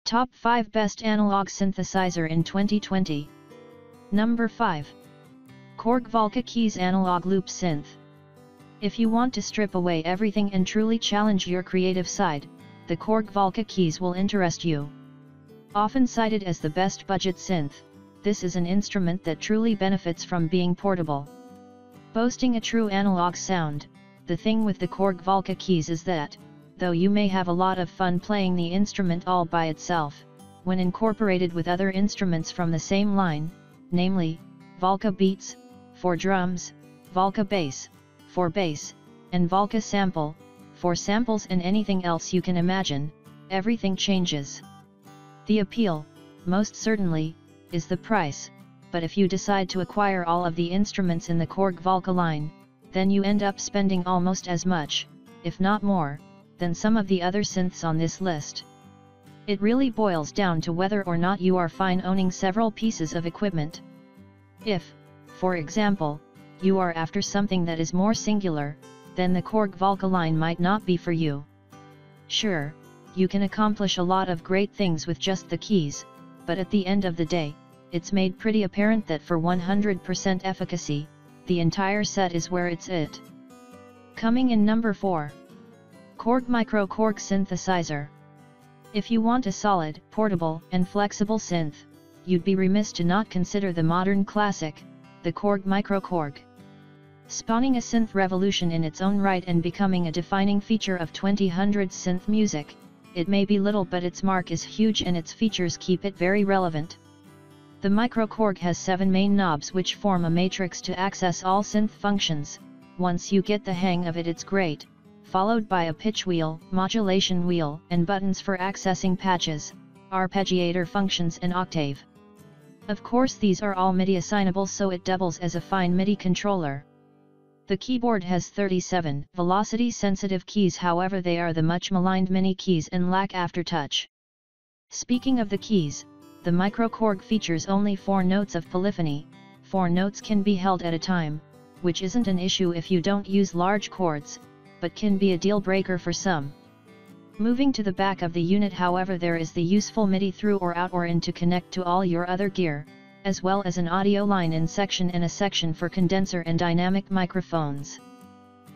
Top 5 Best Analog Synthesizer in 2020. Number 5. Korg Volca Keys Analog Loop Synth. If you want to strip away everything and truly challenge your creative side, the Korg Volca keys will interest you. Often cited as the best budget synth, this is an instrument that truly benefits from being portable. Boasting a true analog sound, the thing with the Korg Volca keys is that, though you may have a lot of fun playing the instrument all by itself, when incorporated with other instruments from the same line, namely, Volca Beats, for drums, Volca Bass, for bass, and Volca Sample, for samples and anything else you can imagine, everything changes. The appeal, most certainly, is the price, but if you decide to acquire all of the instruments in the Korg Volca line, then you end up spending almost as much, if not more, than some of the other synths on this list. It really boils down to whether or not you are fine owning several pieces of equipment. If, for example, you are after something that is more singular, then the Korg Volca line might not be for you. Sure, you can accomplish a lot of great things with just the keys, but at the end of the day, it's made pretty apparent that for 100% efficacy, the entire set is where it's at. Coming in number 4. Korg MicroKORG Synthesizer. If you want a solid, portable, and flexible synth, you'd be remiss to not consider the modern classic, the Korg MicroKORG. Spawning a synth revolution in its own right and becoming a defining feature of 2000s synth music, it may be little but its mark is huge and its features keep it very relevant. The MicroKORG has 7 main knobs which form a matrix to access all synth functions. Once you get the hang of it, it's great, followed by a pitch wheel, modulation wheel, and buttons for accessing patches, arpeggiator functions and octave. Of course these are all MIDI assignable, so it doubles as a fine MIDI controller. The keyboard has 37 velocity-sensitive keys, however they are the much maligned mini keys and lack aftertouch. Speaking of the keys, the MicroKORG features only 4 notes of polyphony. 4 notes can be held at a time, which isn't an issue if you don't use large chords, but can be a deal breaker for some. Moving to the back of the unit, however, there is the useful MIDI through or out or in to connect to all your other gear, as well as an audio line in section and a section for condenser and dynamic microphones.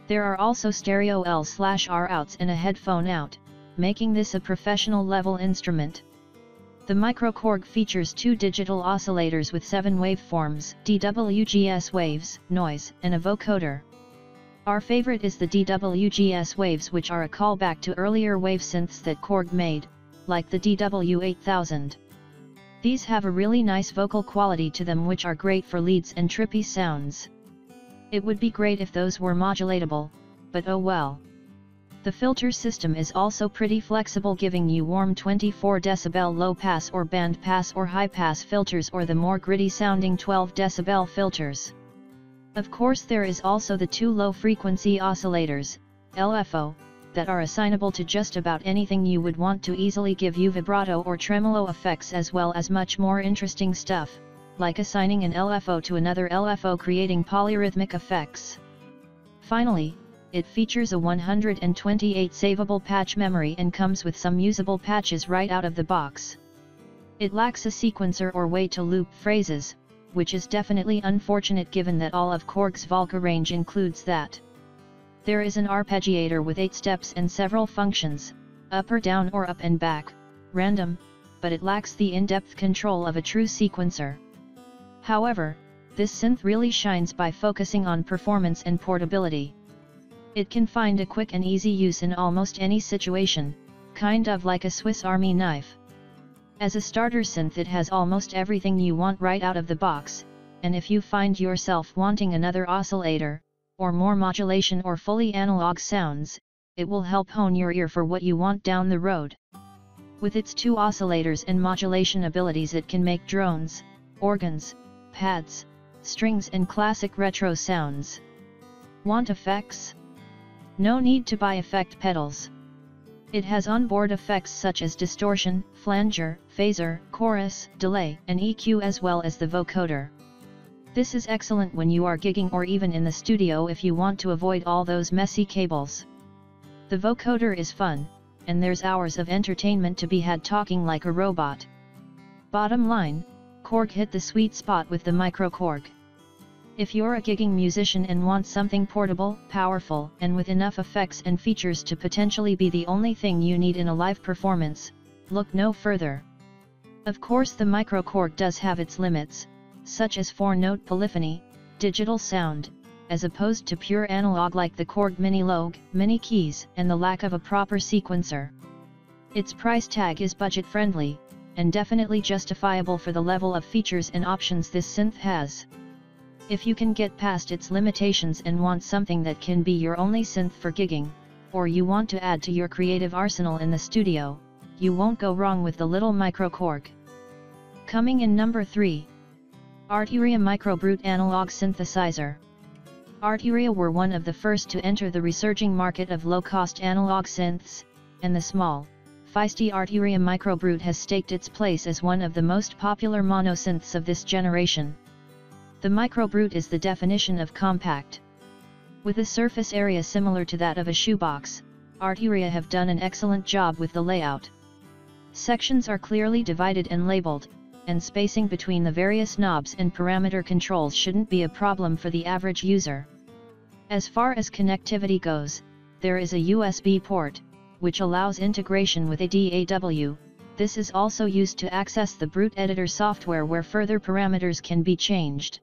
There are also stereo L/R outs and a headphone out, making this a professional level instrument. The MicroKORG features 2 digital oscillators with 7 waveforms, DWGS waves, noise, and a vocoder. Our favorite is the DWGS waves, which are a callback to earlier wave synths that Korg made, like the DW8000. These have a really nice vocal quality to them which are great for leads and trippy sounds. It would be great if those were modulatable, but oh well. The filter system is also pretty flexible, giving you warm 24 decibel low pass or band pass or high pass filters, or the more gritty sounding 12 decibel filters. Of course there is also the 2 low frequency oscillators, LFO, that are assignable to just about anything you would want to easily give you vibrato or tremolo effects, as well as much more interesting stuff, like assigning an LFO to another LFO, creating polyrhythmic effects. Finally, it features a 128 savable patch memory and comes with some usable patches right out of the box. It lacks a sequencer or way to loop phrases, which is definitely unfortunate given that all of Korg's Volca range includes that. There is an arpeggiator with 8 steps and several functions, up or down or up and back, random, but it lacks the in-depth control of a true sequencer. However, this synth really shines by focusing on performance and portability. It can find a quick and easy use in almost any situation, kind of like a Swiss Army knife. As a starter synth, it has almost everything you want right out of the box, and if you find yourself wanting another oscillator, or more modulation or fully analog sounds, it will help hone your ear for what you want down the road. With its 2 oscillators and modulation abilities, it can make drones, organs, pads, strings and classic retro sounds. Want effects? No need to buy effect pedals. It has onboard effects such as distortion, flanger, phaser, chorus, delay, and EQ, as well as the vocoder. This is excellent when you are gigging or even in the studio if you want to avoid all those messy cables. The vocoder is fun, and there's hours of entertainment to be had talking like a robot. Bottom line, Korg hit the sweet spot with the MicroKORG. If you're a gigging musician and want something portable, powerful, and with enough effects and features to potentially be the only thing you need in a live performance, look no further. Of course, the MicroKORG does have its limits, such as 4-note polyphony, digital sound, as opposed to pure analog like the Korg Mini-Logue, mini keys, and the lack of a proper sequencer. Its price tag is budget-friendly, and definitely justifiable for the level of features and options this synth has. If you can get past its limitations and want something that can be your only synth for gigging, or you want to add to your creative arsenal in the studio, you won't go wrong with the little MicroKORG. Coming in number 3. Arturia MicroBrute Analog Synthesizer. Arturia were one of the first to enter the resurging market of low-cost analog synths, and the small, feisty Arturia MicroBrute has staked its place as one of the most popular monosynths of this generation. The MicroBrute is the definition of compact. With a surface area similar to that of a shoebox, Arturia have done an excellent job with the layout. Sections are clearly divided and labeled, and spacing between the various knobs and parameter controls shouldn't be a problem for the average user. As far as connectivity goes, there is a USB port, which allows integration with a DAW. This is also used to access the Brute Editor software where further parameters can be changed.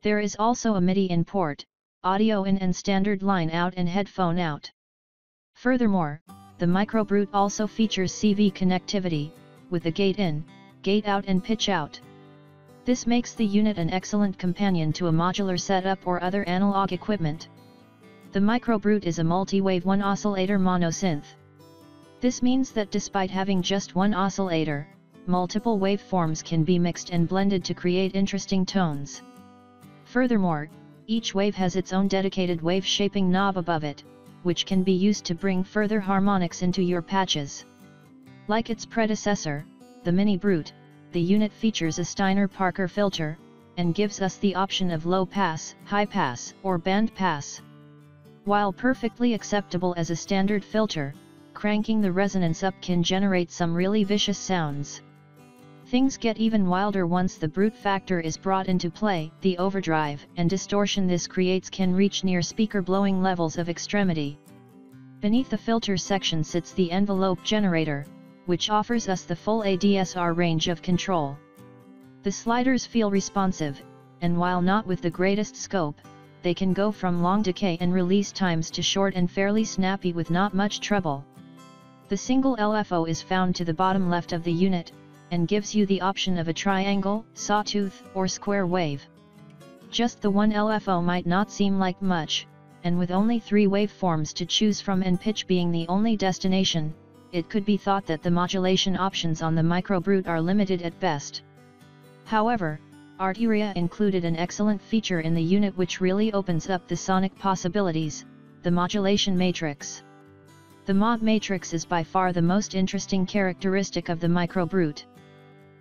There is also a MIDI in port, audio in and standard line out and headphone out. Furthermore, the MicroBrute also features CV connectivity, with the gate in, gate out and pitch out. This makes the unit an excellent companion to a modular setup or other analog equipment. The MicroBrute is a multi-wave one oscillator monosynth. This means that despite having just one oscillator, multiple waveforms can be mixed and blended to create interesting tones. Furthermore, each wave has its own dedicated wave shaping knob above it, which can be used to bring further harmonics into your patches. Like its predecessor, the Mini Brute, the unit features a Steiner-Parker filter, and gives us the option of low pass, high pass, or band pass. While perfectly acceptable as a standard filter, cranking the resonance up can generate some really vicious sounds. Things get even wilder once the brute factor is brought into play. The overdrive and distortion this creates can reach near speaker blowing levels of extremity. Beneath the filter section sits the envelope generator, which offers us the full ADSR range of control. The sliders feel responsive, and while not with the greatest scope, they can go from long decay and release times to short and fairly snappy with not much trouble. The single LFO is found to the bottom left of the unit, and gives you the option of a triangle, sawtooth, or square wave. Just the one LFO might not seem like much, and with only 3 waveforms to choose from and pitch being the only destination, it could be thought that the modulation options on the MicroBrute are limited at best. However, Arturia included an excellent feature in the unit which really opens up the sonic possibilities, the modulation matrix. The mod matrix is by far the most interesting characteristic of the MicroBrute.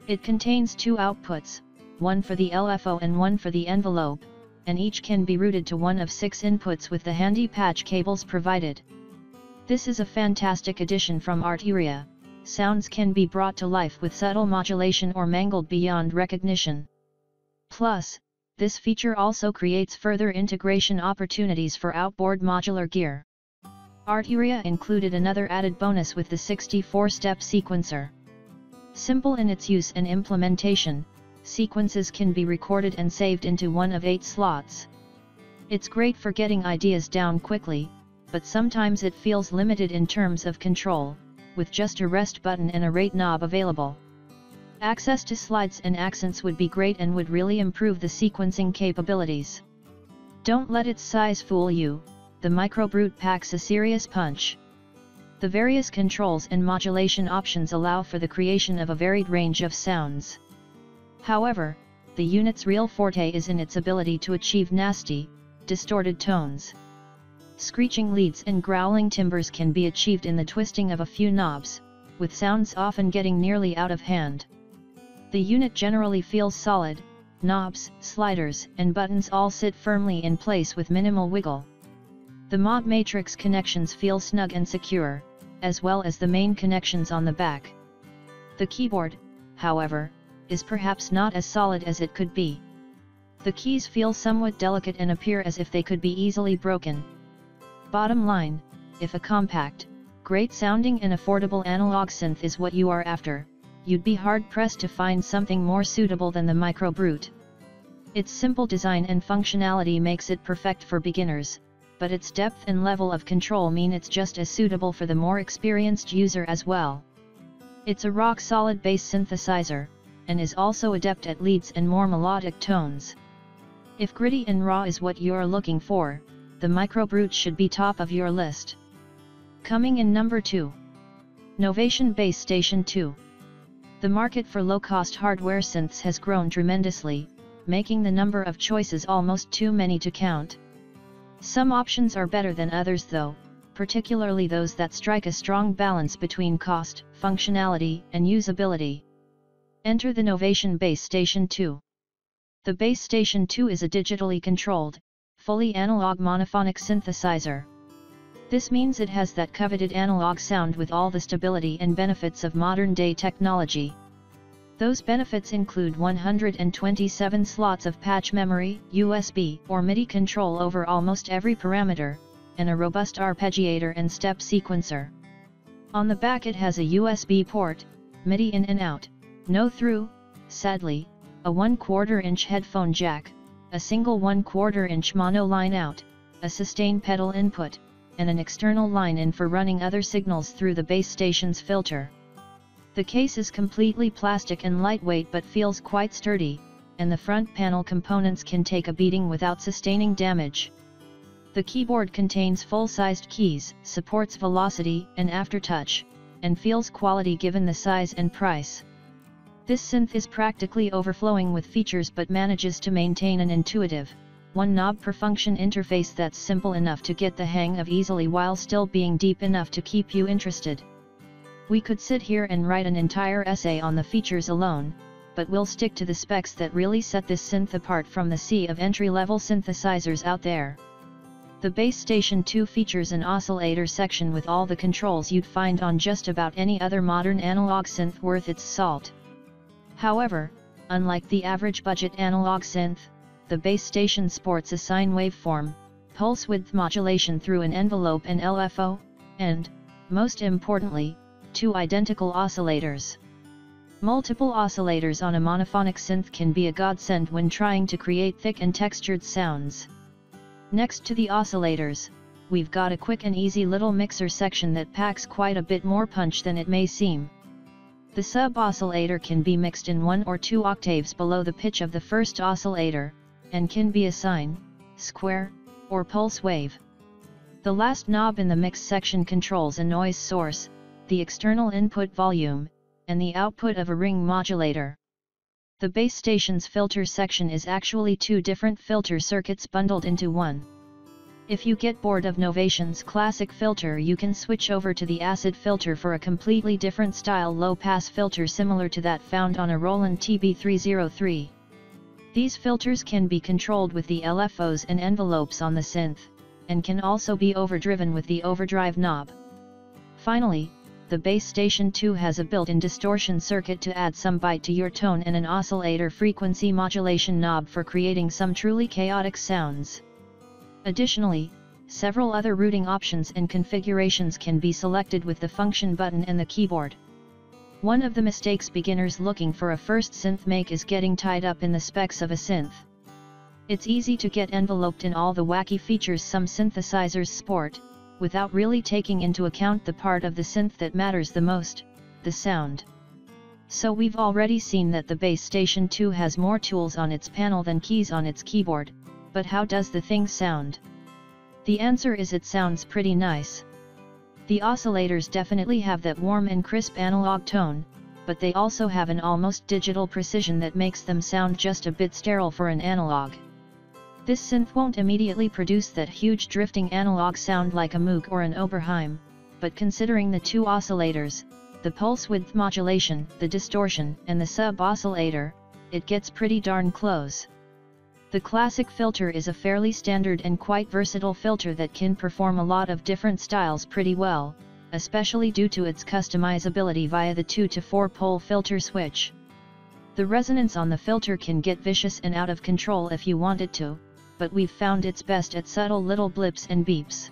It contains 2 outputs, one for the LFO and one for the envelope, and each can be routed to one of 6 inputs with the handy patch cables provided. This is a fantastic addition from Arturia. Sounds can be brought to life with subtle modulation or mangled beyond recognition. Plus, this feature also creates further integration opportunities for outboard modular gear. Arturia included another added bonus with the 64-step sequencer. Simple in its use and implementation, sequences can be recorded and saved into one of 8 slots. It's great for getting ideas down quickly, but sometimes it feels limited in terms of control, with just a rest button and a rate knob available. Access to slides and accents would be great and would really improve the sequencing capabilities. Don't let its size fool you, the MicroBrute packs a serious punch. The various controls and modulation options allow for the creation of a varied range of sounds. However, the unit's real forte is in its ability to achieve nasty, distorted tones. Screeching leads and growling timbres can be achieved in the twisting of a few knobs, with sounds often getting nearly out of hand. The unit generally feels solid, knobs, sliders, and buttons all sit firmly in place with minimal wiggle. The mod matrix connections feel snug and secure, as well as the main connections on the back. The keyboard, however, is perhaps not as solid as it could be. The keys feel somewhat delicate and appear as if they could be easily broken. Bottom line, if a compact, great sounding and affordable analog synth is what you are after, you'd be hard-pressed to find something more suitable than the MicroBrute. Its simple design and functionality makes it perfect for beginners, but its depth and level of control mean it's just as suitable for the more experienced user as well. It's a rock-solid bass synthesizer, and is also adept at leads and more melodic tones. If gritty and raw is what you're looking for, the MicroBrute should be top of your list. Coming in number 2. Novation Bass Station 2. The market for low-cost hardware synths has grown tremendously, making the number of choices almost too many to count. Some options are better than others though, particularly those that strike a strong balance between cost, functionality, and usability. Enter the Novation Bass Station 2. The Bass Station 2 is a digitally controlled, fully analog monophonic synthesizer. This means it has that coveted analog sound with all the stability and benefits of modern-day technology. Those benefits include 127 slots of patch memory, USB or MIDI control over almost every parameter, and a robust arpeggiator and step sequencer. On the back it has a USB port, MIDI in and out, no through, sadly, a 1/4 inch headphone jack, a single 1/4 inch mono line out, a sustain pedal input, and an external line in for running other signals through the bass station's filter. The case is completely plastic and lightweight but feels quite sturdy, and the front panel components can take a beating without sustaining damage. The keyboard contains full-sized keys, supports velocity and aftertouch, and feels quality given the size and price. This synth is practically overflowing with features but manages to maintain an intuitive, one knob per function interface that's simple enough to get the hang of easily while still being deep enough to keep you interested. We could sit here and write an entire essay on the features alone, but we'll stick to the specs that really set this synth apart from the sea of entry-level synthesizers out there. The Bass Station 2 features an oscillator section with all the controls you'd find on just about any other modern analog synth worth its salt. However, unlike the average budget analog synth, the Bass Station sports a sine waveform, pulse width modulation through an envelope and LFO, and, most importantly, 2 identical oscillators. Multiple oscillators on a monophonic synth can be a godsend when trying to create thick and textured sounds. Next to the oscillators, we've got a quick and easy little mixer section that packs quite a bit more punch than it may seem. The sub-oscillator can be mixed in 1 or 2 octaves below the pitch of the first oscillator, and can be a sine, square, or pulse wave. The last knob in the mix section controls a noise source, the external input volume, and the output of a ring modulator. The Bass Station's filter section is actually 2 different filter circuits bundled into one. If you get bored of Novation's classic filter, you can switch over to the acid filter for a completely different style low-pass filter similar to that found on a Roland TB303. These filters can be controlled with the LFOs and envelopes on the synth, and can also be overdriven with the overdrive knob. Finally, the Bass Station 2 has a built-in distortion circuit to add some bite to your tone and an oscillator frequency modulation knob for creating some truly chaotic sounds. Additionally, several other routing options and configurations can be selected with the function button and the keyboard. One of the mistakes beginners looking for a first synth make is getting tied up in the specs of a synth. It's easy to get enveloped in all the wacky features some synthesizers sport, without really taking into account the part of the synth that matters the most, the sound. So we've already seen that the Bass Station 2 has more tools on its panel than keys on its keyboard, but how does the thing sound? The answer is it sounds pretty nice. The oscillators definitely have that warm and crisp analog tone, but they also have an almost digital precision that makes them sound just a bit sterile for an analog. This synth won't immediately produce that huge drifting analog sound like a Moog or an Oberheim, but considering the 2 oscillators, the pulse width modulation, the distortion, and the sub-oscillator, it gets pretty darn close. The classic filter is a fairly standard and quite versatile filter that can perform a lot of different styles pretty well, especially due to its customizability via the 2 to 4 pole filter switch. The resonance on the filter can get vicious and out of control if you want it to, but we've found it's best at subtle little blips and beeps.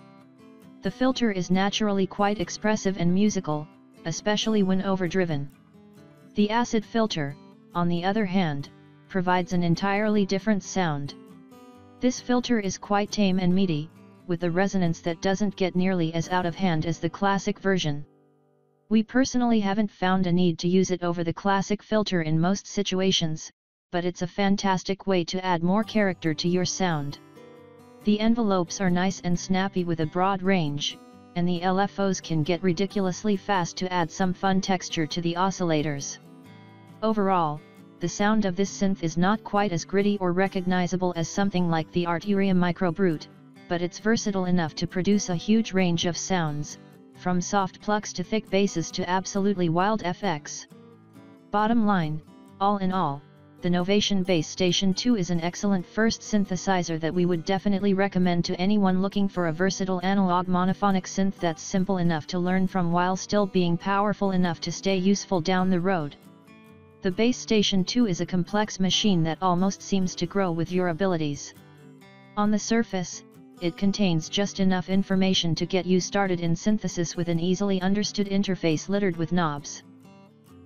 The filter is naturally quite expressive and musical, especially when overdriven. The acid filter, on the other hand, provides an entirely different sound. This filter is quite tame and meaty, with a resonance that doesn't get nearly as out of hand as the classic version. We personally haven't found a need to use it over the classic filter in most situations, but it's a fantastic way to add more character to your sound. The envelopes are nice and snappy with a broad range, and the LFOs can get ridiculously fast to add some fun texture to the oscillators. Overall, the sound of this synth is not quite as gritty or recognizable as something like the Arturia MicroBrute, but it's versatile enough to produce a huge range of sounds, from soft plucks to thick basses to absolutely wild FX. Bottom line, all in all, the Novation Bass Station 2 is an excellent first synthesizer that we would definitely recommend to anyone looking for a versatile analog monophonic synth that's simple enough to learn from while still being powerful enough to stay useful down the road. The Bass Station 2 is a complex machine that almost seems to grow with your abilities. On the surface, it contains just enough information to get you started in synthesis with an easily understood interface littered with knobs.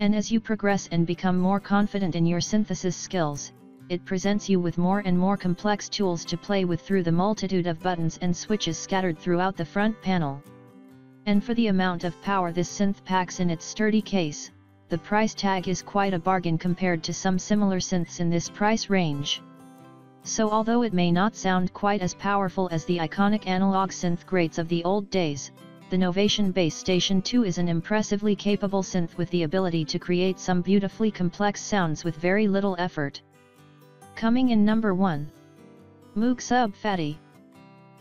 And as you progress and become more confident in your synthesis skills, it presents you with more and more complex tools to play with through the multitude of buttons and switches scattered throughout the front panel. And for the amount of power this synth packs in its sturdy case, the price tag is quite a bargain compared to some similar synths in this price range. So although it may not sound quite as powerful as the iconic analog synth greats of the old days, the Novation Bass Station 2 is an impressively capable synth with the ability to create some beautifully complex sounds with very little effort. Coming in number 1. Moog Sub Phatty.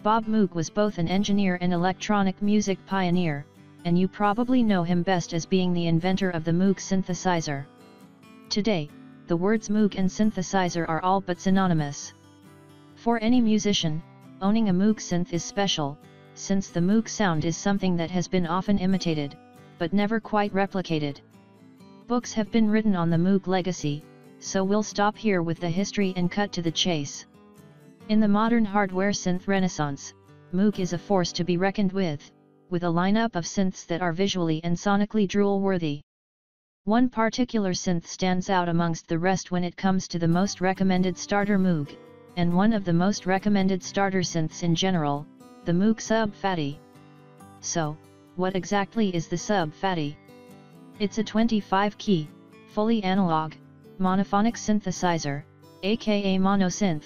Bob Moog was both an engineer and electronic music pioneer, and you probably know him best as being the inventor of the Moog synthesizer. Today, the words Moog and synthesizer are all but synonymous. For any musician, owning a Moog synth is special, since the Moog sound is something that has been often imitated, but never quite replicated. Books have been written on the Moog legacy, so we'll stop here with the history and cut to the chase. In the modern hardware synth renaissance, Moog is a force to be reckoned with a lineup of synths that are visually and sonically drool-worthy. One particular synth stands out amongst the rest when it comes to the most recommended starter Moog, and one of the most recommended starter synths in general, the Moog Sub Phatty. So, what exactly is the Sub Phatty? It's a 25-key, fully analog, monophonic synthesizer, aka monosynth,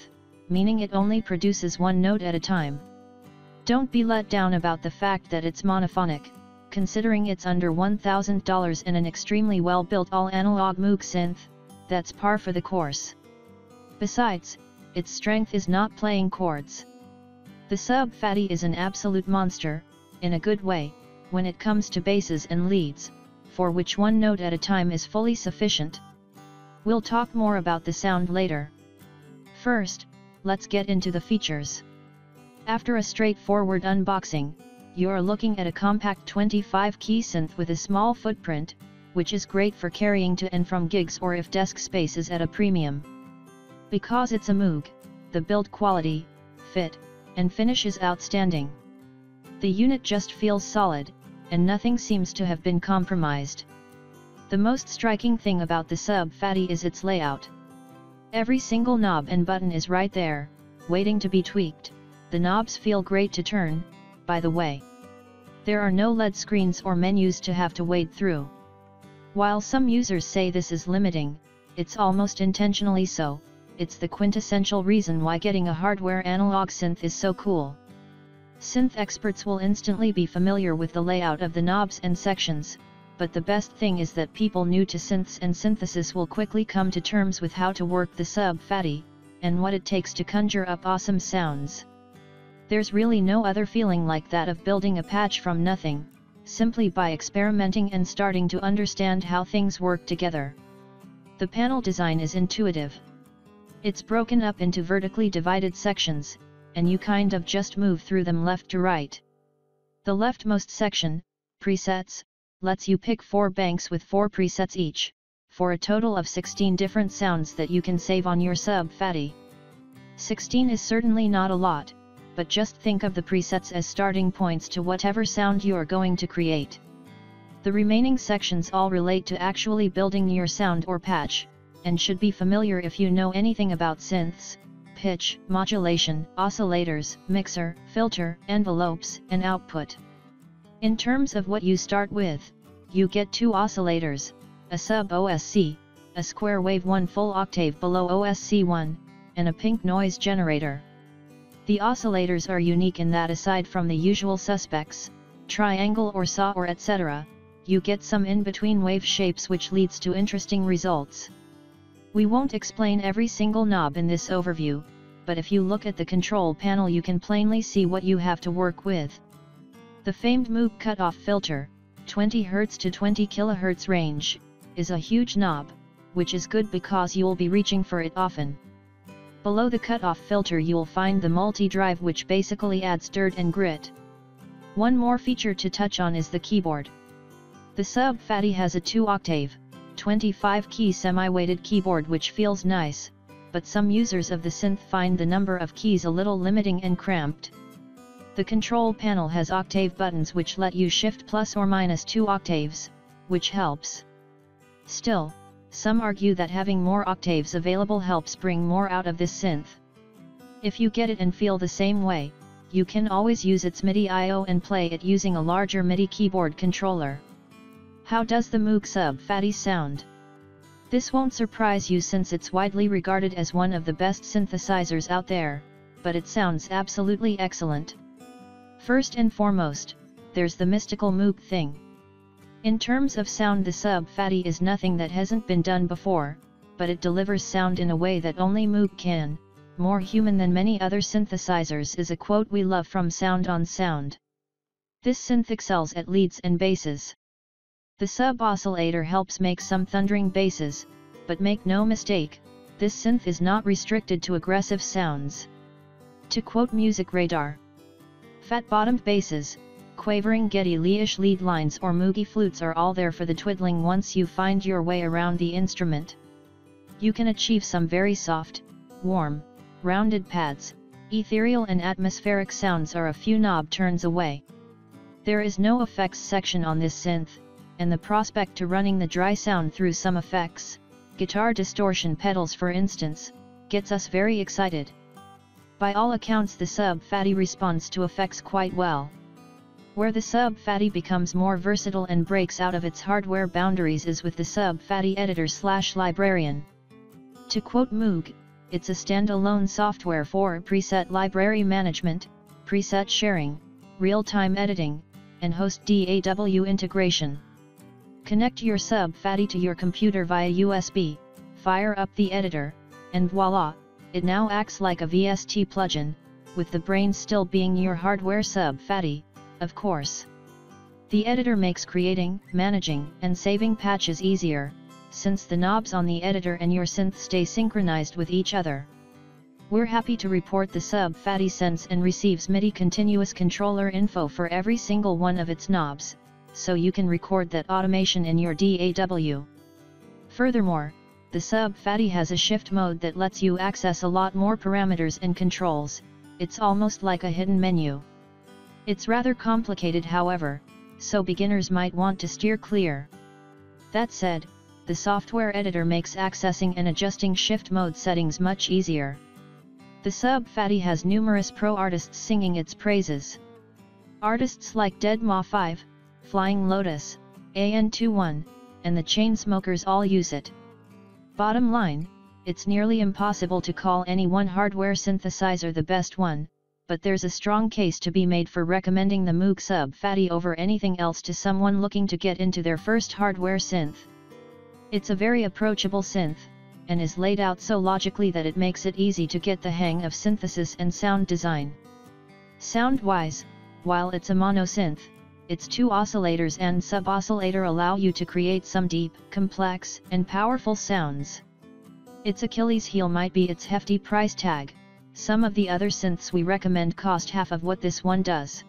meaning it only produces one note at a time. Don't be let down about the fact that it's monophonic, considering it's under $1,000 and an extremely well-built all-analog Moog synth, that's par for the course. Besides, its strength is not playing chords. The Sub Phatty is an absolute monster, in a good way, when it comes to basses and leads, for which one note at a time is fully sufficient. We'll talk more about the sound later. First, let's get into the features. After a straightforward unboxing, you're looking at a compact 25-key synth with a small footprint, which is great for carrying to and from gigs or if desk space is at a premium. Because it's a Moog, the build quality, fit, and finish is outstanding. The unit just feels solid, and nothing seems to have been compromised. The most striking thing about the Sub Phatty is its layout. Every single knob and button is right there, waiting to be tweaked. The knobs feel great to turn, by the way. There are no LED screens or menus to have to wade through. While some users say this is limiting, it's almost intentionally so. It's the quintessential reason why getting a hardware analog synth is so cool. Synth experts will instantly be familiar with the layout of the knobs and sections, but the best thing is that people new to synths and synthesis will quickly come to terms with how to work the Sub Phatty, and what it takes to conjure up awesome sounds. There's really no other feeling like that of building a patch from nothing, simply by experimenting and starting to understand how things work together. The panel design is intuitive. It's broken up into vertically divided sections, and you kind of just move through them left to right. The leftmost section, presets, lets you pick 4 banks with 4 presets each, for a total of 16 different sounds that you can save on your Sub Phatty. 16 is certainly not a lot, but just think of the presets as starting points to whatever sound you are going to create. The remaining sections all relate to actually building your sound or patch, and should be familiar if you know anything about synths, pitch, modulation, oscillators, mixer, filter, envelopes, and output. In terms of what you start with, you get 2 oscillators, a sub OSC, a square wave 1 full octave below OSC1, and a pink noise generator. The oscillators are unique in that aside from the usual suspects, triangle or saw or etc., you get some in-between wave shapes which leads to interesting results. We won't explain every single knob in this overview, but if you look at the control panel you can plainly see what you have to work with. The famed Moog cutoff filter, 20 Hz to 20 kHz range, is a huge knob, which is good because you'll be reaching for it often. Below the cutoff filter you'll find the multi-drive which basically adds dirt and grit. One more feature to touch on is the keyboard. The Sub Phatty has a 2-octave, 25-key semi-weighted keyboard which feels nice, but some users of the synth find the number of keys a little limiting and cramped. The control panel has octave buttons which let you shift plus or minus 2 octaves, which helps. Still, some argue that having more octaves available helps bring more out of this synth. If you get it and feel the same way, you can always use its MIDI I/O and play it using a larger MIDI keyboard controller. How does the Moog Sub Phatty sound? This won't surprise you since it's widely regarded as one of the best synthesizers out there, but it sounds absolutely excellent. First and foremost, there's the mystical Moog thing. In terms of sound, the Sub Phatty is nothing that hasn't been done before, but it delivers sound in a way that only Moog can. More human than many other synthesizers is a quote we love from Sound on Sound. This synth excels at leads and basses. The sub oscillator helps make some thundering basses, but make no mistake, this synth is not restricted to aggressive sounds. To quote Music Radar, fat-bottomed basses, quavering Geddy Lee-ish lead lines or moogie flutes are all there for the twiddling once you find your way around the instrument. You can achieve some very soft, warm, rounded pads, ethereal and atmospheric sounds are a few knob turns away. There is no effects section on this synth, and the prospect to running the dry sound through some effects, guitar distortion pedals for instance, gets us very excited. By all accounts the Sub Phatty responds to effects quite well. Where the Sub Phatty becomes more versatile and breaks out of its hardware boundaries is with the Sub Phatty Editor/Librarian. To quote Moog, it's a standalone software for preset library management, preset sharing, real-time editing, and host DAW integration. Connect your Sub Phatty to your computer via USB, fire up the editor, and voila, it now acts like a VST plugin, with the brains still being your hardware Sub Phatty, of course. The editor makes creating, managing, and saving patches easier, since the knobs on the editor and your synth stay synchronized with each other. We're happy to report the Sub Phatty sends and receives MIDI continuous controller info for every single one of its knobs, so you can record that automation in your DAW. Furthermore, the Sub Phatty has a shift mode that lets you access a lot more parameters and controls. It's almost like a hidden menu. It's rather complicated however, so beginners might want to steer clear. That said, the software editor makes accessing and adjusting shift mode settings much easier. The Sub Phatty has numerous pro artists singing its praises. Artists like Deadma5, Flying Lotus, AN21, and the Chainsmokers all use it. Bottom line, it's nearly impossible to call any one hardware synthesizer the best one, but there's a strong case to be made for recommending the Moog Sub Phatty over anything else to someone looking to get into their first hardware synth. It's a very approachable synth, and is laid out so logically that it makes it easy to get the hang of synthesis and sound design. Sound-wise, while it's a mono synth, its 2 oscillators and sub-oscillator allow you to create some deep, complex, and powerful sounds. Its Achilles heel might be its hefty price tag. Some of the other synths we recommend cost half of what this one does.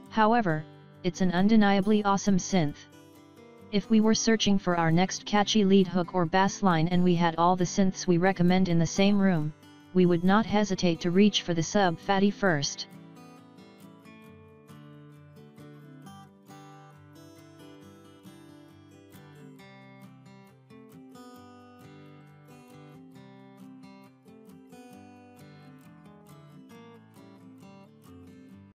However, it's an undeniably awesome synth. If we were searching for our next catchy lead hook or bass line and we had all the synths we recommend in the same room, we would not hesitate to reach for the Sub Phatty first.